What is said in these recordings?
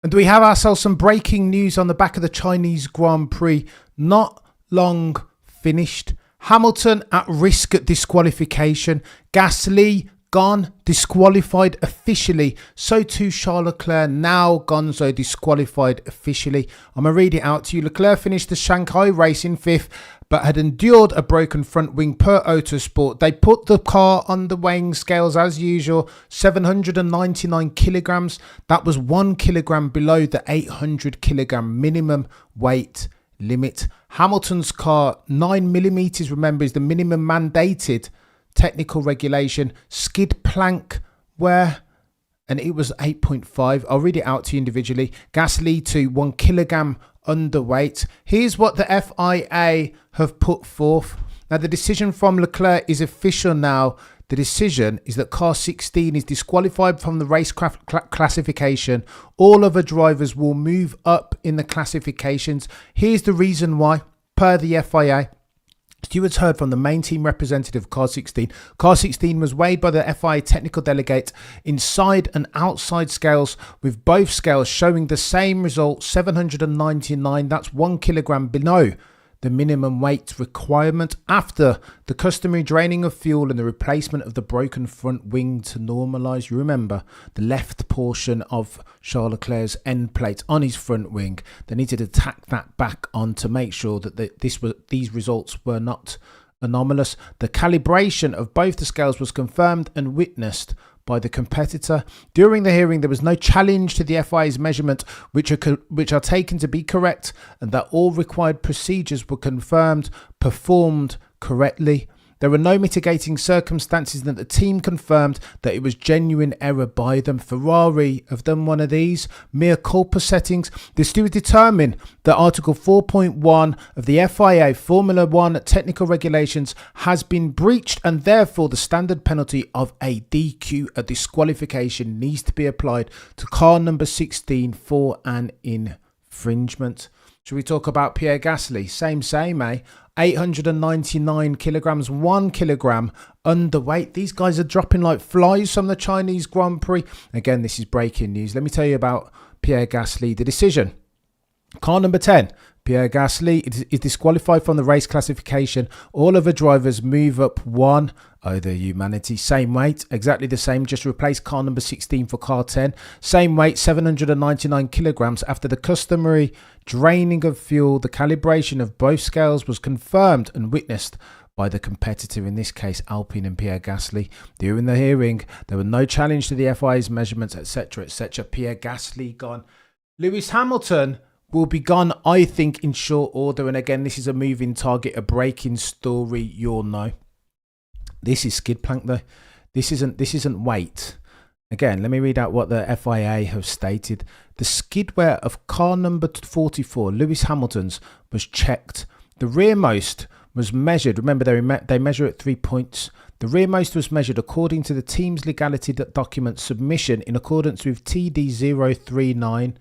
And we have ourselves some breaking news on the back of the Chinese Grand Prix. Not long finished. Hamilton at risk at disqualification. Gasly gone, disqualified officially. So too Charles Leclerc, now Gonzo disqualified officially. I'm going to read it out to you. Leclerc finished the Shanghai race in 5th, but had endured a broken front wing per Autosport. They put the car on the weighing scales as usual, 799 kilograms. That was 1 kilogram below the 800 kilogram minimum weight limit. Hamilton's car, 9 millimeters, remember, is the minimum mandated technical regulation. Skid plank wear, and it was 8.5. I'll read it out to you individually. Gasly to 1 kilogram underweight. Here's what the FIA have put forth. Now, the decision from Leclerc is official now. The decision is that car 16 is disqualified from the racecraft classification. All other drivers will move up in the classifications. Here's the reason why. Per the FIA, stewards heard from the main team representative of car 16. Car 16 was weighed by the FIA technical delegate inside and outside scales, with both scales showing the same result, 799. That's 1 kilogram below the minimum weight requirement after the customary draining of fuel and the replacement of the broken front wing to normalise. You remember the left portion of Charles Leclerc's end plate on his front wing. They needed to tack that back on to make sure that these results were not anomalous. The calibration of both the scales was confirmed and witnessed by the competitor. During the hearing, there was no challenge to the FIA's measurement, which are taken to be correct, and that all required procedures were performed correctly. There were no mitigating circumstances, and the team confirmed that it was genuine error by them. Ferrari have done one of these mere culpa settings. The steward determined that Article 4.1 of the FIA Formula 1 technical regulations has been breached, and therefore the standard penalty of a DQ, a disqualification, needs to be applied to car number 16 for an infringement. Should we talk about Pierre Gasly? Same, eh? 899 kilograms, 1 kilogram underweight. These guys are dropping like flies from the Chinese Grand Prix. Again, this is breaking news. Let me tell you about Pierre Gasly. The decision. Car number 10. Pierre Gasly is disqualified from the race classification. All other drivers move up one. Oh, the humanity. Same weight, exactly the same. Just replace car number 16 for car 10. Same weight, 799 kilograms. After the customary draining of fuel, the calibration of both scales was confirmed and witnessed by the competitor, in this case Alpine and Pierre Gasly. During the hearing, there were no challenge to the FIA's measurements, etc., etc. Pierre Gasly gone. Lewis Hamilton will be gone, I think, in short order. And again, this is a moving target, a breaking story, you'll know. This is skid plank though. This isn't weight. Again, let me read out what the FIA have stated. The skid wear of car number 44, Lewis Hamilton's, was checked. The rearmost was measured. Remember, they measure at 3 points. The rearmost was measured according to the team's legality document submission in accordance with TD 039.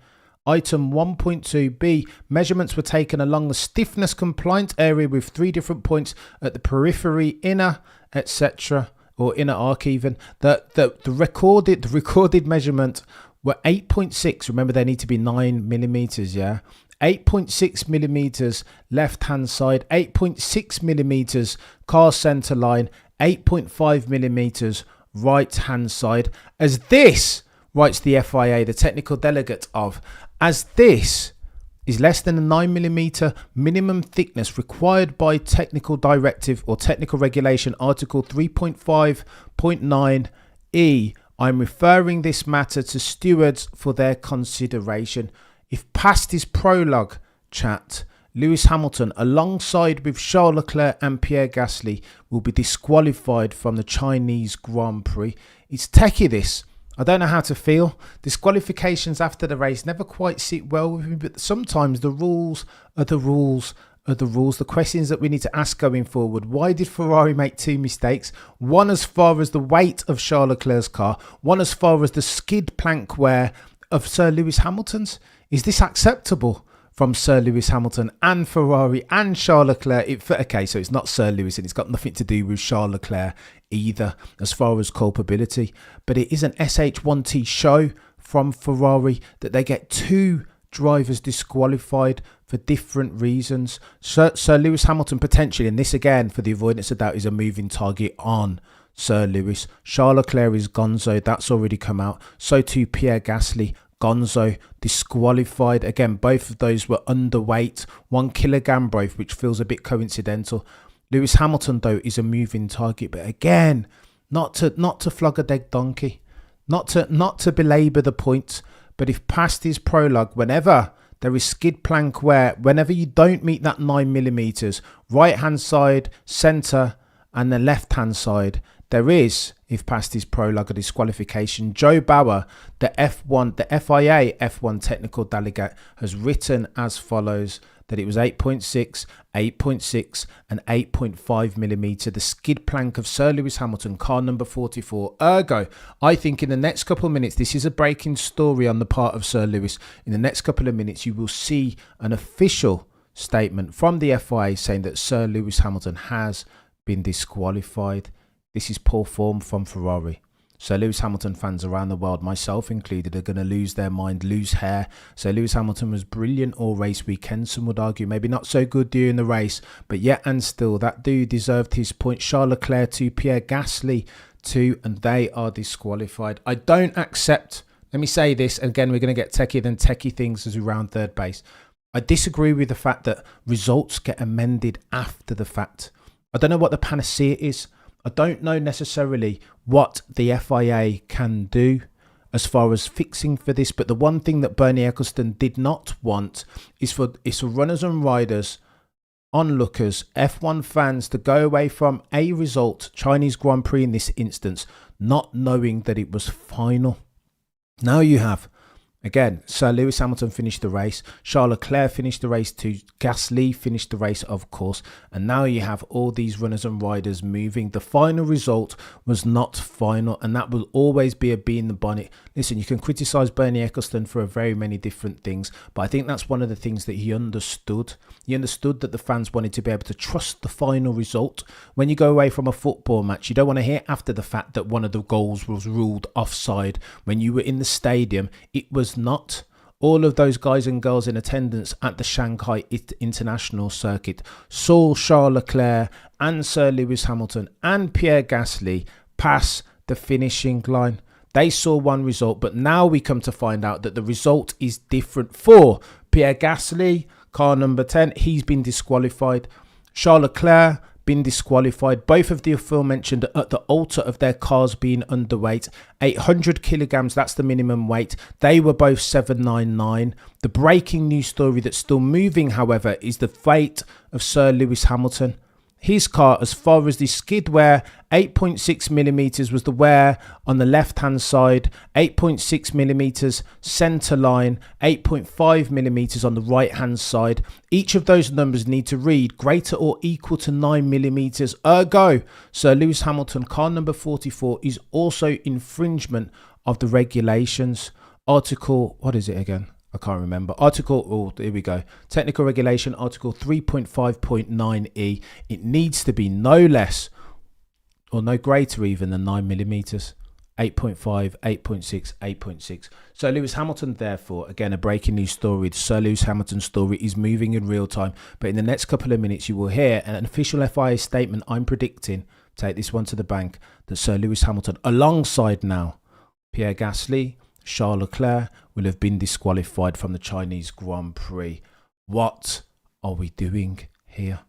Item 1.2b, measurements were taken along the stiffness compliant area with 3 different points at the periphery, inner, etc., or inner arc even. The recorded measurement were 8.6. Remember, they need to be 9 millimeters, yeah? 8.6 millimeters left hand side, 8.6 millimeters car center line, 8.5 millimeters right hand side. As this, writes the FIA, the technical delegate of, as this is less than a 9mm minimum thickness required by technical directive or technical regulation article 3.5.9e, I'm referring this matter to stewards for their consideration. If past his prologue, chat, Lewis Hamilton, alongside with Charles Leclerc and Pierre Gasly, will be disqualified from the Chinese Grand Prix. It's techie, this. I don't know how to feel. Disqualifications after the race never quite sit well with me, but sometimes the rules are the rules are the rules. The questions that we need to ask going forward. Why did Ferrari make 2 mistakes? One as far as the weight of Charles Leclerc's car, one as far as the skid plank wear of Sir Lewis Hamilton's. Is this acceptable from Sir Lewis Hamilton and Ferrari and Charles Leclerc? Okay, so it's not Sir Lewis and it's got nothing to do with Charles Leclerc either as far as culpability, but it is an SH1T show from Ferrari that they get 2 drivers disqualified for different reasons. Sir Lewis Hamilton potentially, and this again for the avoidance of doubt is a moving target on Sir Lewis. Charles Leclerc is gonzo, that's already come out. So too Pierre Gasly, gonzo, disqualified. Again, both of those were underweight, 1 kilogram both, which feels a bit coincidental. Lewis Hamilton though is a moving target, but again, not to flog a dead donkey, not to belabor the point, but if past his prologue, whenever there is skid plank wear, whenever you don't meet that 9mm, right hand side, centre and the left hand side, there is, if past his prologue, a disqualification. Joe Bauer, the FIA F1 technical delegate, has written as follows, that it was 8.6, 8.6 and 8.5mm, the skid plank of Sir Lewis Hamilton, car number 44. Ergo, I think in the next couple of minutes, this is a breaking story on the part of Sir Lewis. In the next couple of minutes, you will see an official statement from the FIA saying that Sir Lewis Hamilton has been disqualified. This is poor form from Ferrari. So Lewis Hamilton fans around the world, myself included, are going to lose their mind, lose hair. So Lewis Hamilton was brilliant all race weekend, some would argue. Maybe not so good during the race, but yet and still, that dude deserved his point. Charles Leclerc 2, Pierre Gasly 2, and they are disqualified. I don't accept, let me say this, again, we're going to get techier than techie things as we round third base. I disagree with the fact that results get amended after the fact. I don't know what the panacea is. I don't know necessarily what the FIA can do as far as fixing for this, but the one thing that Bernie Ecclestone did not want is for runners and riders, onlookers, F1 fans to go away from a result, Chinese Grand Prix in this instance, not knowing that it was final. Now you have, again, Sir Lewis Hamilton finished the race, Charles Leclerc finished the race too, Gasly finished the race, of course, and now you have all these runners and riders moving. The final result was not final, and that will always be a bee in the bonnet. Listen, you can criticise Bernie Ecclestone for very many different things, but I think that's one of the things that he understood. He understood that the fans wanted to be able to trust the final result. When you go away from a football match, you don't want to hear after the fact that one of the goals was ruled offside. When you were in the stadium, it was not. All of those guys and girls in attendance at the Shanghai International Circuit saw Charles Leclerc and Sir Lewis Hamilton and Pierre Gasly pass the finishing line. They saw one result, but now we come to find out that the result is different for Pierre Gasly, car number 10. He's been disqualified. Charles Leclerc been disqualified. Both of the aforementioned at the altar of their cars being underweight, 800 kilograms, that's the minimum weight. They were both 799. The breaking news story that's still moving, however, is the fate of Sir Lewis Hamilton. His car, as far as the skid wear, 8.6mm was the wear on the left hand side, 8.6mm centre line, 8.5mm on the right hand side. Each of those numbers need to read greater or equal to 9mm. Ergo, Sir Lewis Hamilton, car number 44, is also infringement of the regulations. Article, what is it again? I can't remember. Article, oh, here we go. Technical regulation, article 3.5.9e. It needs to be no less or no greater even than 9mm. 8.5, 8.6, 8.6. So Lewis Hamilton, therefore, again, a breaking news story. The Sir Lewis Hamilton story is moving in real time. But in the next couple of minutes, you will hear an official FIA statement. I'm predicting, take this one to the bank, that Sir Lewis Hamilton, alongside now Pierre Gasly, Charles Leclerc, will have been disqualified from the Chinese Grand Prix. What are we doing here?